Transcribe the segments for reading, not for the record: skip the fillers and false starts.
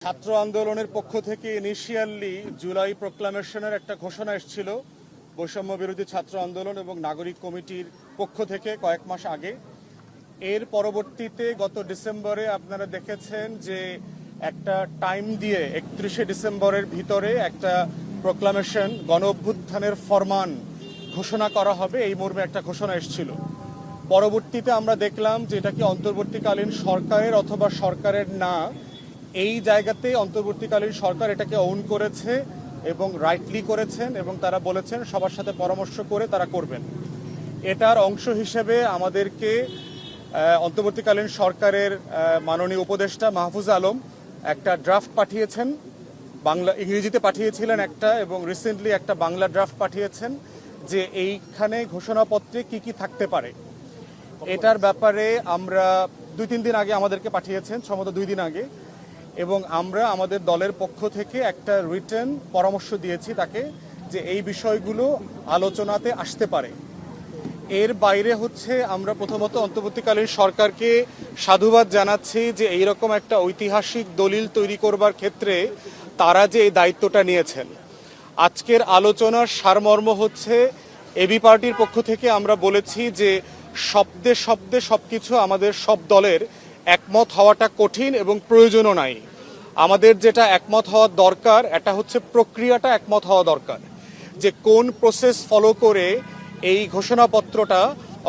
ছাত্র আন্দোলনের পক্ষ থেকে ইনিশিয়ালি জুলাই প্রোক্লামেশনের একটা ঘোষণা এসেছিল বৈষম্য বিরোধী ছাত্র আন্দোলন এবং নাগরিক কমিটির পক্ষ থেকে কয়েক মাস আগে। এর পরবর্তীতে গত ডিসেম্বরে আপনারা দেখেছেন যে একটা টাইম দিয়ে 31শে ডিসেম্বরের ভিতরে একটা প্রোক্লামেশন গণ অভ্যুত্থানের ফরমান ঘোষণা করা হবে, এই মর্মে একটা ঘোষণা এসেছিল। পরবর্তীতে আমরা দেখলাম যে এটা কি অন্তর্বর্তীকালীন সরকারের অথবা সরকারের না, এই জায়গাতে অন্তর্বর্তীকালীন সরকার এটাকে ওন করেছে এবং রাইটলি করেছেন এবং তারা বলেছেন সবার সাথে পরামর্শ করে তারা করবেন। এটার অংশ হিসেবে আমাদেরকে অন্তর্বর্তীকালীন সরকারের মাননীয় উপদেষ্টা মাহফুজ আলম একটা ড্রাফট পাঠিয়েছেন, ইংরেজিতে পাঠিয়েছিলেন একটা, এবং রিসেন্টলি একটা বাংলা ড্রাফট পাঠিয়েছেন যে এইখানে ঘোষণাপত্রে কি কি থাকতে পারে। এটার ব্যাপারে আমরা 2-3 দিন আগে আমাদেরকে পাঠিয়েছেন, সম্ভবত 2 দিন আগে, এবং আমরা আমাদের দলের পক্ষ থেকে একটা রিটেন পরামর্শ দিয়েছি তাকে যে এই বিষয়গুলো আলোচনাতে আসতে পারে। এর বাইরে হচ্ছে আমরা প্রথমত অন্তর্বর্তীকালীন সরকারকে সাধুবাদ জানাচ্ছি যে এইরকম একটা ঐতিহাসিক দলিল তৈরি করবার ক্ষেত্রে তারা যে এই দায়িত্বটা নিয়েছেন। আজকের আলোচনার সারমর্ম হচ্ছে এবি পার্টির পক্ষ থেকে আমরা বলেছি যে শব্দে শব্দে সবকিছু আমাদের সব দলের একমত হওয়াটা কঠিন এবং প্রয়োজনও নাই। আমাদের যেটা একমত হওয়া দরকার এটা হচ্ছে প্রক্রিয়াটা একমত হওয়া দরকার, যে কোন প্রসেস ফলো করে এই ঘোষণাপত্রটা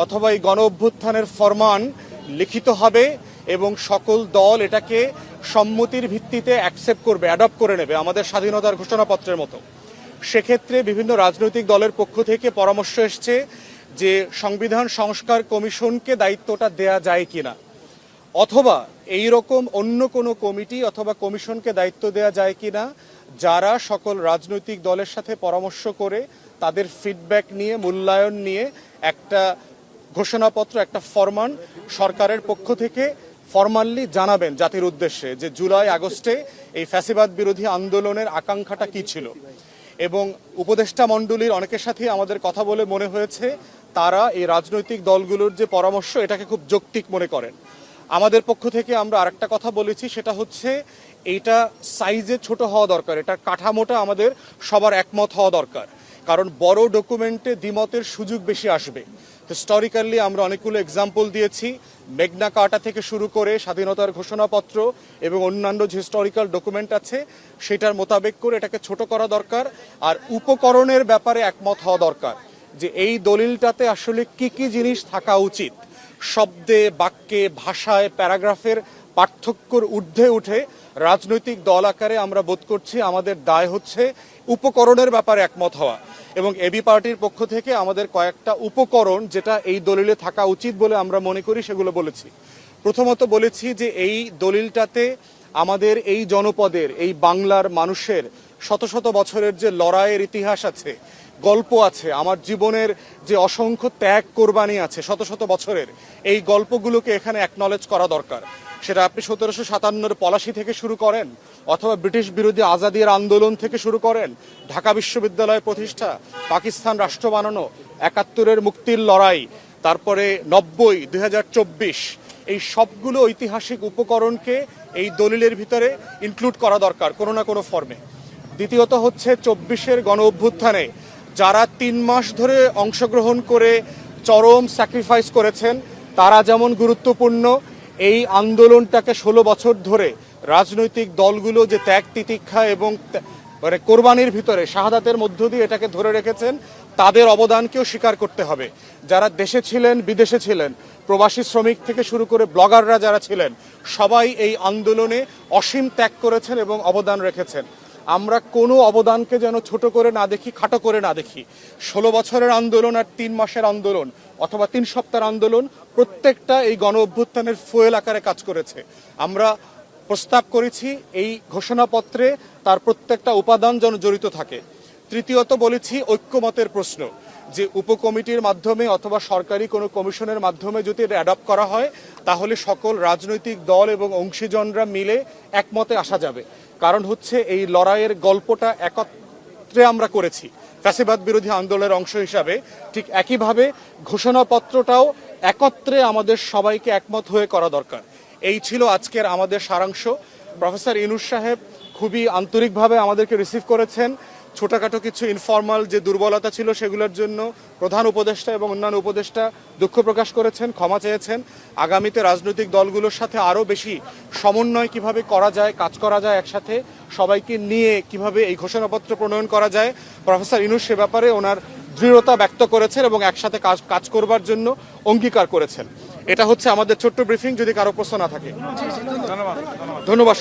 অথবা এই গণ অভ্যুত্থানের ফরমান লিখিত হবে এবং সকল দল এটাকে সম্মতির ভিত্তিতে অ্যাকসেপ্ট করবে, অ্যাডপ্ট করে নেবে আমাদের স্বাধীনতার ঘোষণাপত্রের মতো। সেক্ষেত্রে বিভিন্ন রাজনৈতিক দলের পক্ষ থেকে পরামর্শ এসছে যে সংবিধান সংস্কার কমিশনকে দায়িত্বটা দেয়া যায় কিনা, অথবা এই রকম অন্য কোনো কমিটি অথবা কমিশনকে দায়িত্ব দেয়া যায় কিনা যারা সকল রাজনৈতিক দলের সাথে পরামর্শ করে তাদের ফিডব্যাক নিয়ে মূল্যায়ন নিয়ে একটা ঘোষণাপত্র, একটা ফরমান সরকারের পক্ষ থেকে ফরমালি জানাবেন জাতির উদ্দেশ্যে যে জুলাই আগস্টে এই ফ্যাসিবাদ বিরোধী আন্দোলনের আকাঙ্ক্ষাটা কি ছিল। এবং উপদেষ্টা মণ্ডলীর অনেকের সাথে আমাদের কথা বলে মনে হয়েছে তারা এই রাজনৈতিক দলগুলোর যে পরামর্শ এটাকে খুব যৌক্তিক মনে করেন। আমাদের পক্ষ থেকে আমরা আরেকটা কথা বলেছি, সেটা হচ্ছে এইটা সাইজে ছোট হওয়া দরকার, এটার কাঠামোটা আমাদের সবার একমত হওয়া দরকার, কারণ বড় ডকুমেন্টে দ্বিমতের সুযোগ বেশি আসবে। হিস্টোরিক্যালি আমরা অনেকগুলো এক্সাম্পল দিয়েছি, মেঘনা কার্টা থেকে শুরু করে স্বাধীনতার ঘোষণাপত্র এবং অন্যান্য যে হিস্টোরিক্যাল ডকুমেন্ট আছে সেটার মোতাবেক করে এটাকে ছোট করা দরকার। আর উপকরণের ব্যাপারে একমত হওয়া দরকার যে এই দলিলটাতে আসলে কি কি জিনিস থাকা উচিত। শব্দে, বাক্যে, ভাষায়, প্যারাগ্রাফের পার্থক্যর ঊর্ধ্বে উঠে রাজনৈতিক দল আকারে আমরা বোধ করছি আমাদের দায় হচ্ছে উপকরণের ব্যাপারে একমত হওয়া। এবং এবি পার্টির পক্ষ থেকে আমাদের কয়েকটা উপকরণ যেটা এই দলিলে থাকা উচিত বলে আমরা মনে করি সেগুলো বলেছি। প্রথমত বলেছি যে এই দলিলটাতে আমাদের এই জনপদের, এই বাংলার মানুষের শত শত বছরের যে লড়াইয়ের ইতিহাস আছে, গল্প আছে, আমার জীবনের যে অসংখ্য ত্যাগ কোরবানি আছে শত শত বছরের, এই গল্পগুলোকে এখানে অ্যাকনলেজ করা দরকার। সেটা আপনি 1757 পলাশী থেকে শুরু করেন, অথবা ব্রিটিশ বিরোধী আজাদির আন্দোলন থেকে শুরু করেন, ঢাকা বিশ্ববিদ্যালয় প্রতিষ্ঠা, পাকিস্তান রাষ্ট্র বানানো, 71-এর মুক্তির লড়াই, তারপরে 90, 2024, এই সবগুলো ঐতিহাসিক উপকরণকে এই দলিলের ভিতরে ইনক্লুড করা দরকার কোনো না কোনো ফর্মে। দ্বিতীয়ত হচ্ছে 24-এর গণ অভ্যুত্থানে যারা 3 মাস ধরে অংশগ্রহণ করে চরম স্যাক্রিফাইস করেছেন তারা যেমন গুরুত্বপূর্ণ, এই আন্দোলনটাকে 16 বছর ধরে রাজনৈতিক দলগুলো যে ত্যাগ তিতিক্ষা এবং মানে কোরবানির ভিতরে শাহাদাতের মধ্য দিয়ে এটাকে ধরে রেখেছেন তাদের অবদানকেও স্বীকার করতে হবে। যারা দেশে ছিলেন, বিদেশে ছিলেন, প্রবাসী শ্রমিক থেকে শুরু করে ব্লগাররা যারা ছিলেন, সবাই এই আন্দোলনে অসীম ত্যাগ করেছেন এবং অবদান রেখেছেন। আমরা কোনো অবদানকে যেন ছোট করে না দেখি, খাটো করে না দেখি। 16 বছরের আন্দোলন আর 3 মাসের আন্দোলন অথবা 3 সপ্তাহের আন্দোলন প্রত্যেকটা এই গণ অভ্যুত্থানের ফুয়েল আকারে কাজ করেছে। আমরা প্রস্তাব করেছি এই ঘোষণাপত্রে তার প্রত্যেকটা উপাদান যেন জড়িত থাকে। তৃতীয়ত বলেছি ঐক্যমতের প্রশ্ন, যে উপকমিটির মাধ্যমে অথবা সরকারি কোনো কমিশনের মাধ্যমে যদি এটা অ্যাডপ্ট করা হয় তাহলে সকল রাজনৈতিক দল এবং অংশীজনরা মিলে একমতে আসা যাবে। কারণ হচ্ছে এই লড়াইয়ের গল্পটা একত্রে আমরা করেছি ফ্যাসিবাদ বিরোধী আন্দোলনের অংশ হিসাবে, ঠিক একইভাবে ঘোষণাপত্রটাও একত্রে আমাদের সবাইকে একমত হয়ে করা দরকার। এই ছিল আজকের আমাদের সারাংশ। প্রফেসর ইউনূস সাহেব খুবই আন্তরিকভাবে আমাদেরকে রিসিভ করেছেন। ছোটখাটো কিছু ইনফর্মাল যে দুর্বলতা ছিল সেগুলোর জন্য প্রধান উপদেষ্টা এবং অন্যান্য উপদেষ্টা দুঃখ প্রকাশ করেছেন, ক্ষমা চেয়েছেন। আগামীতে রাজনৈতিক দলগুলোর সাথে আরও বেশি সমন্বয় কিভাবে করা যায়, কাজ করা যায়, একসাথে সবাইকে নিয়ে কিভাবে এই ঘোষণাপত্র প্রণয়ন করা যায়, প্রফেসর ইউনূস সে ব্যাপারে ওনার দৃঢ়তা ব্যক্ত করেছেন এবং একসাথে কাজ করবার জন্য অঙ্গীকার করেছেন। এটা হচ্ছে আমাদের ছোট্ট ব্রিফিং। যদি কারো প্রশ্ন না থাকে, ধন্যবাদ।